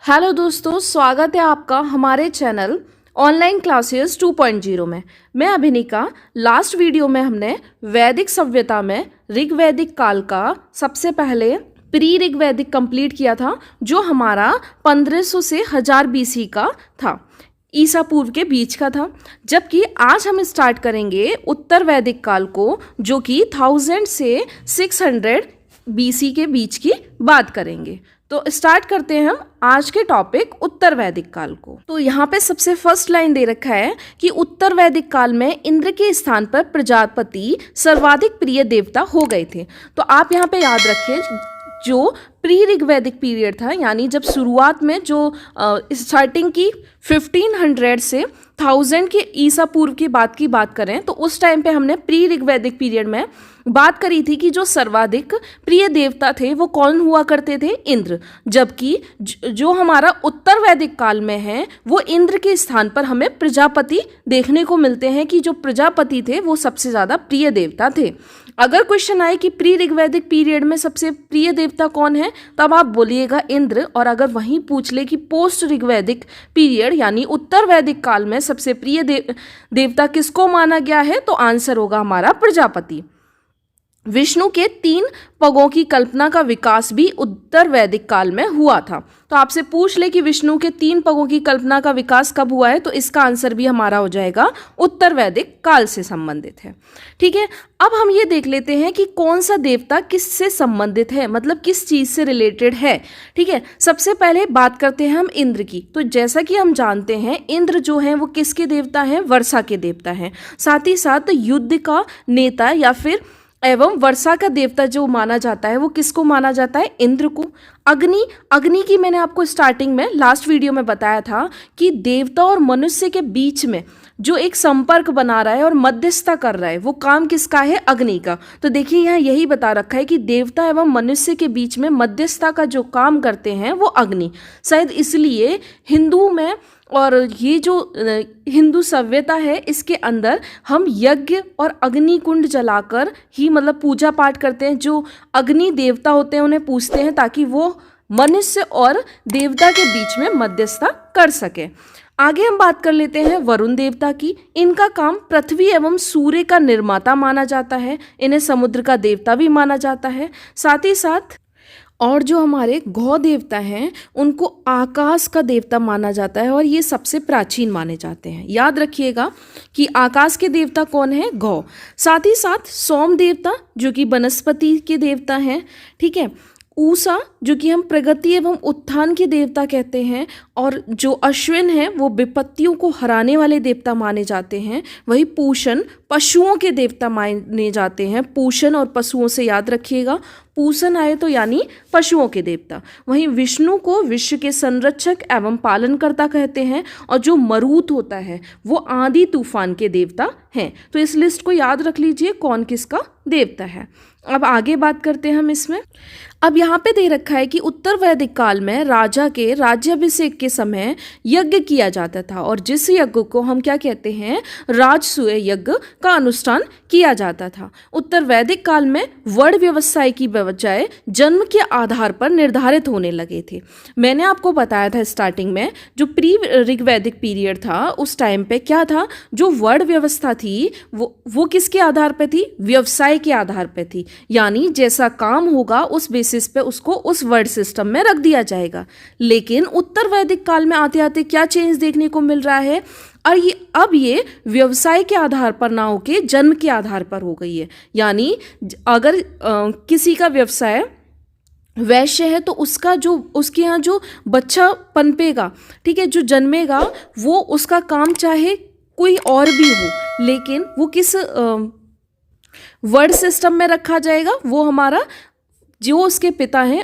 Hello दोस्तों, स्वागत है आपका हमारे चैनल ऑनलाइन क्लासेस 2.0 में। मैं अभिनिका। लास्ट वीडियो में हमने वैदिक सभ्यता में ऋग्वैदिक काल का सबसे पहले प्री ऋग्वैदिक कंप्लीट किया था, जो हमारा 1500 से 1000 BC का था, ईसा पूर्व के बीच का था। जबकि आज हम स्टार्ट करेंगे उत्तर वैदिक काल को, जो कि 1000 से 600 BC के बीच की बात करेंगे। तो स्टार्ट करते हैं हम आज के टॉपिक उत्तर वैदिक काल को। तो यहाँ पे सबसे फर्स्ट लाइन दे रखा है कि उत्तर वैदिक काल में इंद्र के स्थान पर प्रजापति सर्वाधिक प्रिय देवता हो गए थे। तो आप यहाँ पे याद रखिए, जो प्री ऋग्वैदिक पीरियड था, यानी जब शुरुआत में जो स्टार्टिंग की 1500 से 1000 के ईसा पूर्व की बात करें, तो उस टाइम पे हमने प्री ऋग्वैदिक पीरियड में बात करी थी कि जो सर्वाधिक प्रिय देवता थे वो कौन हुआ करते थे? इंद्र। जबकि जो हमारा उत्तर वैदिक काल में है, वो इंद्र के स्थान पर हमें प्रजापति देखने को मिलते हैं कि जो प्रजापति थे वो सबसे ज़्यादा प्रिय देवता थे। अगर क्वेश्चन आए कि प्री ऋग्वैदिक पीरियड में सबसे प्रिय देवता कौन है, तब आप बोलिएगा इंद्र। और अगर वहीं पूछ ले कि पोस्ट ऋग्वैदिक पीरियड यानी उत्तर वैदिक काल में सबसे प्रिय देवता किसको माना गया है, तो आंसर होगा हमारा प्रजापति। विष्णु के 3 पगों की कल्पना का विकास भी उत्तर वैदिक काल में हुआ था। तो आपसे पूछ ले कि विष्णु के 3 पगों की कल्पना का विकास कब हुआ है, तो इसका आंसर भी हमारा हो जाएगा उत्तर वैदिक काल से संबंधित है। ठीक है, अब हम ये देख लेते हैं कि कौन सा देवता किससे संबंधित है, मतलब किस चीज से रिलेटेड है। ठीक है, सबसे पहले बात करते हैं हम इंद्र की। तो जैसा कि हम जानते हैं, इंद्र जो है वो किसके देवता हैं? वर्षा के देवता हैं। साथ ही साथ युद्ध का नेता या फिर एवं वर्षा का देवता जो माना जाता है, वो किसको माना जाता है? इंद्र को। अग्नि की मैंने आपको स्टार्टिंग में लास्ट वीडियो में बताया था कि देवता और मनुष्य के बीच में जो एक संपर्क बना रहा है और मध्यस्थता कर रहा है, वो काम किसका है? अग्नि का। तो देखिए यहाँ यही बता रखा है कि देवता एवं मनुष्य के बीच में मध्यस्थता का जो काम करते हैं वो अग्नि। शायद इसलिए हिंदू में और ये जो हिंदू सभ्यता है, इसके अंदर हम यज्ञ और अग्नि कुंड जलाकर ही मतलब पूजा पाठ करते हैं। जो अग्नि देवता होते हैं उन्हें पूजते हैं, ताकि वो मनुष्य और देवता के बीच में मध्यस्थता कर सके। आगे हम बात कर लेते हैं वरुण देवता की। इनका काम पृथ्वी एवं सूर्य का निर्माता माना जाता है। इन्हें समुद्र का देवता भी माना जाता है। साथ ही साथ और जो हमारे गौ देवता हैं, उनको आकाश का देवता माना जाता है और ये सबसे प्राचीन माने जाते हैं। याद रखिएगा कि आकाश के देवता कौन है? गौ। साथ ही साथ सोम देवता जो कि वनस्पति के देवता हैं। ठीक है, ऊषा जो कि हम प्रगति एवं उत्थान के देवता कहते हैं, और जो अश्विन है वो विपत्तियों को हराने वाले देवता माने जाते हैं। वही पूषण पशुओं के देवता माने जाते हैं। पूषण और पशुओं से याद रखिएगा, पूषण आए तो यानी पशुओं के देवता। वहीं विष्णु को विश्व के संरक्षक एवं पालनकर्ता कहते हैं, और जो मरूत होता है वो आंधी तूफान के देवता हैं। तो इस लिस्ट को याद रख लीजिए कौन किसका देवता है। अब आगे बात करते हैं हम इसमें। अब यहाँ पे दे रखा है कि उत्तर वैदिक काल में राजा के राज्याभिषेक के समय यज्ञ किया जाता था, और जिस यज्ञ को हम क्या कहते हैं? राजसूय यज्ञ का अनुष्ठान किया जाता था। उत्तर वैदिक काल में वर्ण व्यवसाय की बजाय जन्म के आधार पर निर्धारित होने लगे थे। मैंने आपको बताया था स्टार्टिंग में, जो प्री ऋग्वैदिक पीरियड था उस टाइम पे क्या था? जो वर्ण व्यवस्था थी वो किसके आधार पर थी? व्यवसाय के आधार पर थी। यानी जैसा काम होगा उस बेसिस पे उसको उस वर्ड सिस्टम में रख दिया जाएगा। लेकिन उत्तर वैदिक काल में आते आते क्या चेंज देखने को मिल रहा है? और अब ये व्यवसाय के आधार पर ना होके जन्म के आधार पर हो गई है। यानी अगर किसी का व्यवसाय वैश्य है, तो उसके यहाँ जो बच्चा पनपेगा, ठीक है, जो जन्मेगा, वो उसका काम चाहे कोई और भी हो, लेकिन वो किस वर्ड सिस्टम में रखा जाएगा? वो हमारा जो उसके पिता हैं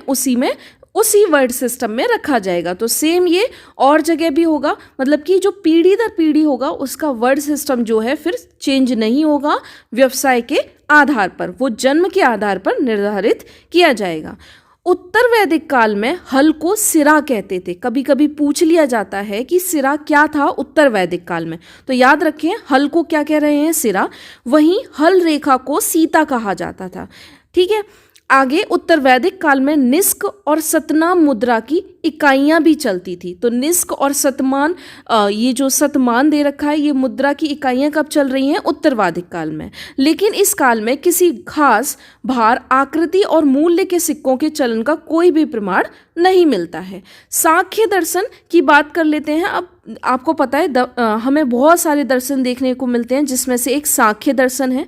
उसी वर्ड सिस्टम में रखा जाएगा। तो सेम ये और जगह भी होगा, मतलब कि जो पीढ़ी दर पीढ़ी होगा उसका वर्ड सिस्टम जो है फिर चेंज नहीं होगा व्यवसाय के आधार पर, वो जन्म के आधार पर निर्धारित किया जाएगा। उत्तर वैदिक काल में हल को सिरा कहते थे। कभी कभी पूछ लिया जाता है कि सिरा क्या था उत्तर वैदिक काल में, तो याद रखें हल को क्या कह रहे हैं? सिरा। वहीं हल रेखा को सीता कहा जाता था। ठीक है, आगे उत्तर वैदिक काल में निष्क और शतनाम मुद्रा की इकाइयां भी चलती थी। तो निष्क और शतमान, ये जो शतमान दे रखा है, ये मुद्रा की इकाइयां कब चल रही हैं? उत्तर वैदिक काल में। लेकिन इस काल में किसी खास भार, आकृति और मूल्य के सिक्कों के चलन का कोई भी प्रमाण नहीं मिलता है। सांख्य दर्शन की बात कर लेते हैं। अब आपको पता है हमें बहुत सारे दर्शन देखने को मिलते हैं, जिसमें से एक सांख्य दर्शन है।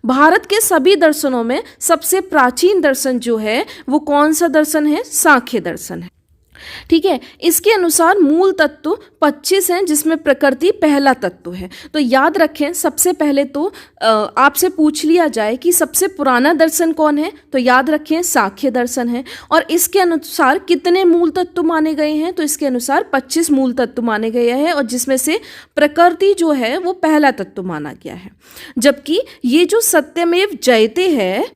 भारत के सभी दर्शनों में सबसे प्राचीन दर्शन जो है वो कौन सा दर्शन है? सांख्य दर्शन है। ठीक है, इसके अनुसार मूल तत्व 25 हैं, जिसमें प्रकृति पहला तत्व है। तो याद रखें, सबसे पहले तो आपसे पूछ लिया जाए कि सबसे पुराना दर्शन कौन है, तो याद रखें सांख्य दर्शन है। और इसके अनुसार कितने मूल तत्व माने गए हैं? तो इसके अनुसार 25 मूल तत्व माने गए हैं, और जिसमें से प्रकृति जो है वो पहला तत्व माना गया है। जबकि ये जो सत्यमेव जयते है,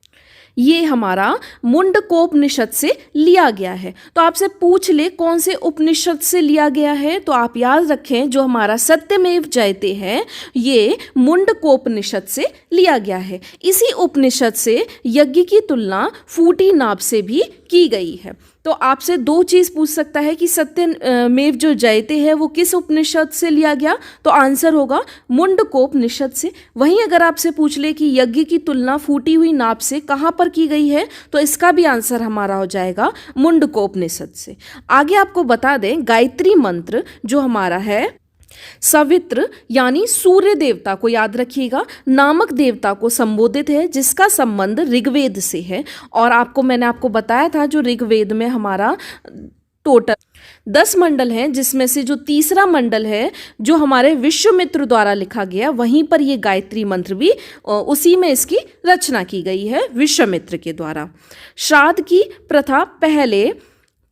ये हमारा मुंडकोपनिषद से लिया गया है। तो आपसे पूछ ले कौन से उपनिषद से लिया गया है, तो आप याद रखें जो हमारा सत्यमेव जयते है ये मुंडकोपनिषद से लिया गया है। इसी उपनिषद से यज्ञ की तुलना फूटी नाप से भी की गई है। तो आपसे दो चीज़ पूछ सकता है कि सत्यमेव जो जयते है वो किस उपनिषद से लिया गया, तो आंसर होगा मुंडकोपनिषद से। वहीं अगर आपसे पूछ ले कि यज्ञ की तुलना फूटी हुई नाप से कहाँ पर की गई है, तो इसका भी आंसर हमारा हो जाएगा मुंडकोपनिषद से। आगे आपको बता दें, गायत्री मंत्र जो हमारा है सवित्र यानी सूर्य देवता को, याद रखिएगा, नामक देवता को संबोधित है, जिसका संबंध ऋग्वेद से है। और मैंने आपको बताया था जो ऋग्वेद में हमारा टोटल 10 मंडल हैं, जिसमें से जो तीसरा मंडल है जो हमारे विश्वामित्र द्वारा लिखा गया, वहीं पर ये गायत्री मंत्र भी उसी में इसकी रचना की गई है विश्वामित्र के द्वारा। श्राद्ध की प्रथा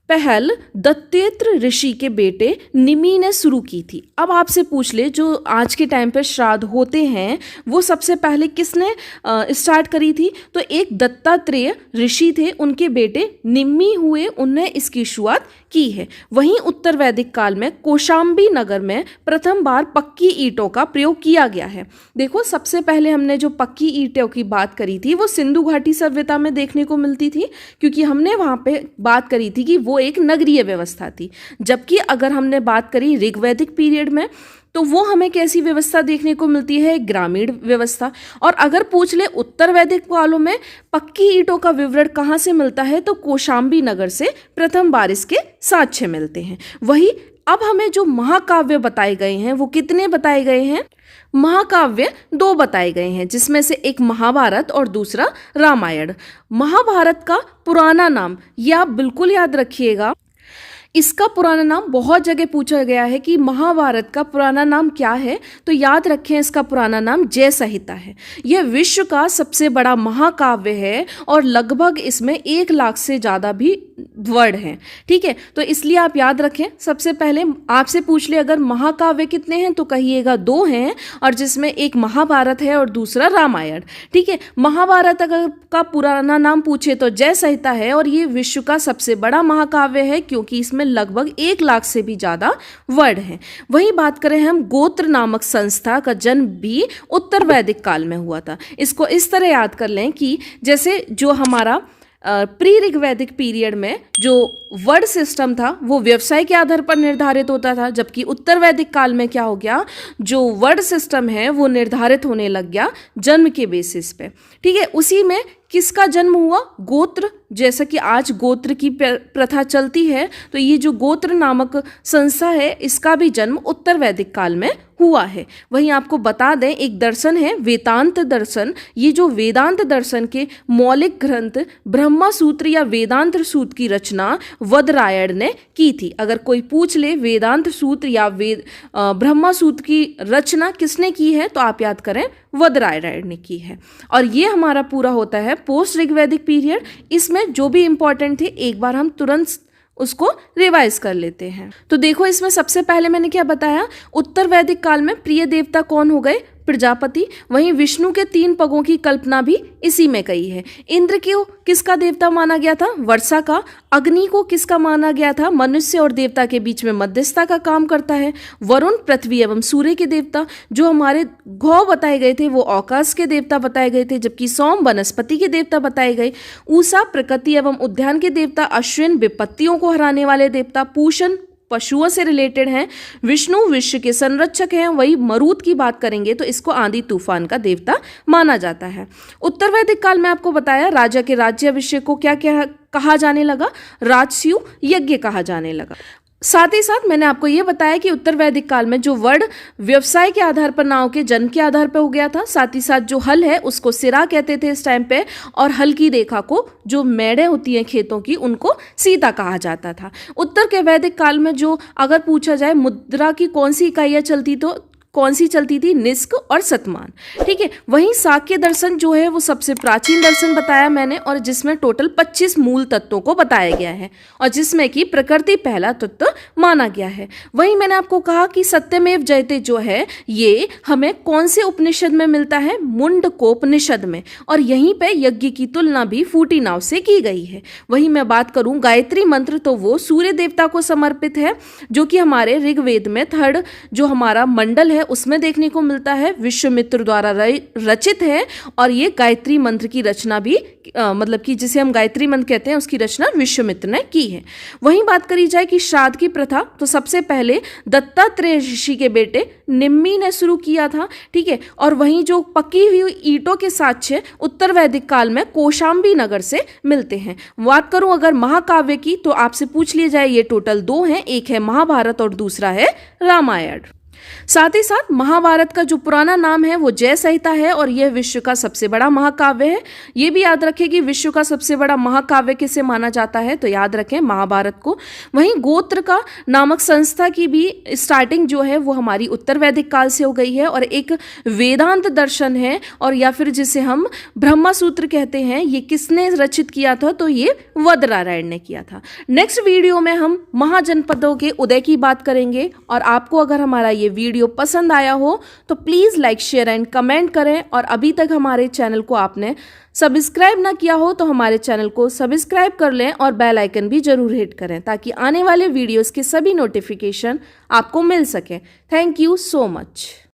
पहल दत्तेत्र ऋषि के बेटे निमि ने शुरू की थी। अब आपसे पूछ ले जो आज के टाइम पे श्राद्ध होते हैं वो सबसे पहले किसने स्टार्ट करी थी, तो एक दत्तात्रेय ऋषि थे, उनके बेटे निमि हुए, उनने इसकी शुरुआत की है। वहीं उत्तर वैदिक काल में कौशाम्बी नगर में प्रथम बार पक्की ईंटों का प्रयोग किया गया है। देखो, सबसे पहले हमने जो पक्की ईंटों की बात करी थी वो सिंधु घाटी सभ्यता में देखने को मिलती थी, क्योंकि हमने वहाँ पे बात करी थी कि वो एक नगरीय व्यवस्था थी। जबकि अगर हमने बात करी ऋग्वैदिक पीरियड में, तो वो हमें कैसी व्यवस्था देखने को मिलती है? ग्रामीण व्यवस्था। और अगर पूछ ले उत्तर वैदिक कालों में पक्की ईंटों का विवरण कहाँ से मिलता है, तो कौशाम्बी नगर से प्रथम बार इसके साक्ष्य मिलते हैं। वही अब हमें जो महाकाव्य बताए गए हैं वो कितने बताए गए हैं? महाकाव्य 2 बताए गए हैं, जिसमें से एक महाभारत और दूसरा रामायण। महाभारत का पुराना नाम, यह आप बिल्कुल याद रखिएगा, इसका पुराना नाम बहुत जगह पूछा गया है कि महाभारत का पुराना नाम क्या है, तो याद रखें इसका पुराना नाम जय संहिता है। यह विश्व का सबसे बड़ा महाकाव्य है और लगभग इसमें 1 लाख से ज़्यादा भी वर्ड हैं। ठीक है, तो इसलिए आप याद रखें। सबसे पहले आपसे पूछ ले अगर महाकाव्य कितने हैं, तो कहिएगा 2 हैं, और जिसमें एक महाभारत है और दूसरा रामायण। ठीक है, महाभारत अगर का पुराना नाम पूछे तो जय संहिता है, और ये विश्व का सबसे बड़ा महाकाव्य है क्योंकि इसमें लगभग 1 लाख से भी ज्यादा वर्ड हैं। वहीं बात करें हम, गोत्र नामक संस्था का जन्म भी उत्तर वैदिक काल में हुआ था। इसको इस तरह याद कर लें कि जैसे जो हमारा प्री ऋग्वैदिक पीरियड में जो वर्ड सिस्टम था वो व्यवसाय के आधार पर निर्धारित होता था, जबकि उत्तर वैदिक काल में क्या हो गया, जो वर्ड सिस्टम है वो निर्धारित होने लग गया जन्म के बेसिस पे। ठीक है, उसी में किसका जन्म हुआ? गोत्र। जैसा कि आज गोत्र की प्रथा चलती है, तो ये जो गोत्र नामक संस्था है इसका भी जन्म उत्तर वैदिक काल में हुआ है। वहीं आपको बता दें एक दर्शन है वेदांत दर्शन। ये जो वेदांत दर्शन के मौलिक ग्रंथ ब्रह्मा सूत्र या वेदांत सूत्र की रचना वदरायण ने की थी। अगर कोई पूछ ले वेदांत सूत्र या ब्रह्मा सूत्र की रचना किसने की है, तो आप याद करें वदरायण ने की है। और ये हमारा पूरा होता है पोस्ट ऋग्वैदिक पीरियड। इसमें जो भी इंपॉर्टेंट थे एक बार हम तुरंत उसको रिवाइज कर लेते हैं। तो देखो, इसमें सबसे पहले मैंने क्या बताया, उत्तर वैदिक काल में प्रिय देवता कौन हो गए? प्रजापति। वहीं विष्णु के 3 पगों की कल्पना भी इसी में कही है। इंद्र को किसका देवता माना गया था? वर्षा का। अग्नि को किसका माना गया था? मनुष्य और देवता के बीच में मध्यस्थता का काम करता है। वरुण पृथ्वी एवं सूर्य के देवता। जो हमारे गौ बताए गए थे वो आकाश के देवता बताए गए थे, जबकि सोम वनस्पति के देवता बताए गए। उषा प्रकृति एवं उद्यान के देवता। अश्विन विपत्तियों को हराने वाले देवता। पूषण पशुओं से रिलेटेड हैं। विष्णु विश्व के संरक्षक हैं। वही मरुत की बात करेंगे तो इसको आंधी तूफान का देवता माना जाता है। उत्तर वैदिक काल में आपको बताया राजा के राज्याभिषेक को क्या क्या कहा जाने लगा? राजस्यु यज्ञ कहा जाने लगा। साथ ही साथ मैंने आपको ये बताया कि उत्तर वैदिक काल में जो वर्ण व्यवसाय के आधार पर नाव के जन्म के आधार पर हो गया था। साथ ही साथ जो हल है उसको सिरा कहते थे इस टाइम पे, और हल की रेखा को, जो मेड़े होती हैं खेतों की, उनको सीता कहा जाता था। उत्तर के वैदिक काल में जो अगर पूछा जाए मुद्रा की कौन सी इकाइयाँ चलती थी? निष्क और शतमान। ठीक है। वहीं शाक्य दर्शन जो है वो सबसे प्राचीन दर्शन बताया मैंने, और जिसमें टोटल 25 मूल तत्वों को बताया गया है, और जिसमें कि प्रकृति पहला तत्व माना गया है। वहीं मैंने आपको कहा कि सत्यमेव जयते जो है ये हमें कौन से उपनिषद में मिलता है? मुंडकोपनिषद में, और यहीं पे यज्ञ की तुलना भी फूटी नाव से की गई है। वहीं मैं बात करूं गायत्री मंत्र, तो वो सूर्य देवता को समर्पित है, जो कि हमारे ऋग्वेद में 3rd जो हमारा मंडल है उसमें देखने को मिलता है। विश्वामित्र द्वारा रचित है, और ये गायत्री मंत्र की रचना भी मतलब कि जिसे हम गायत्री मंत्र कहते हैं उसकी रचना विश्वामित्र ने की है। वहीं बात करी जाए कि श्राद्ध की प्रथा, तो सबसे पहले दत्तात्रेय ऋषि के बेटे निम्मी ने शुरू किया था। ठीक है। और वहीं जो पकी हुई ईंटों के साक्ष्य उत्तर वैदिक काल में कौशाम्बी नगर से मिलते हैं। बात करूं अगर महाकाव्य की, तो आपसे पूछ लिया जाए ये टोटल 2 हैं, एक है महाभारत और दूसरा है रामायण। साथ ही साथ महाभारत का जो पुराना नाम है वो जय संहिता है, और यह विश्व का सबसे बड़ा महाकाव्य है। ये भी याद रखें कि विश्व का सबसे बड़ा महाकाव्य किसे माना जाता है, तो याद रखें महाभारत को। वहीं गोत्र का नामक संस्था की भी स्टार्टिंग जो है वो हमारी उत्तर वैदिक काल से हो गई है, और एक वेदांत दर्शन है, और या फिर जिसे हम ब्रह्मा सूत्र कहते हैं, ये किसने रचित किया था? तो ये वदरारायण ने किया था। नेक्स्ट वीडियो में हम महाजनपदों के उदय की बात करेंगे, और आपको अगर हमारा ये वीडियो पसंद आया हो तो please like share and comment करें, और अभी तक हमारे चैनल को आपने सब्सक्राइब ना किया हो तो हमारे चैनल को सब्सक्राइब कर लें, और बेल आइकन भी जरूर हिट करें ताकि आने वाले वीडियोस के सभी नोटिफिकेशन आपको मिल सकें। Thank you so much.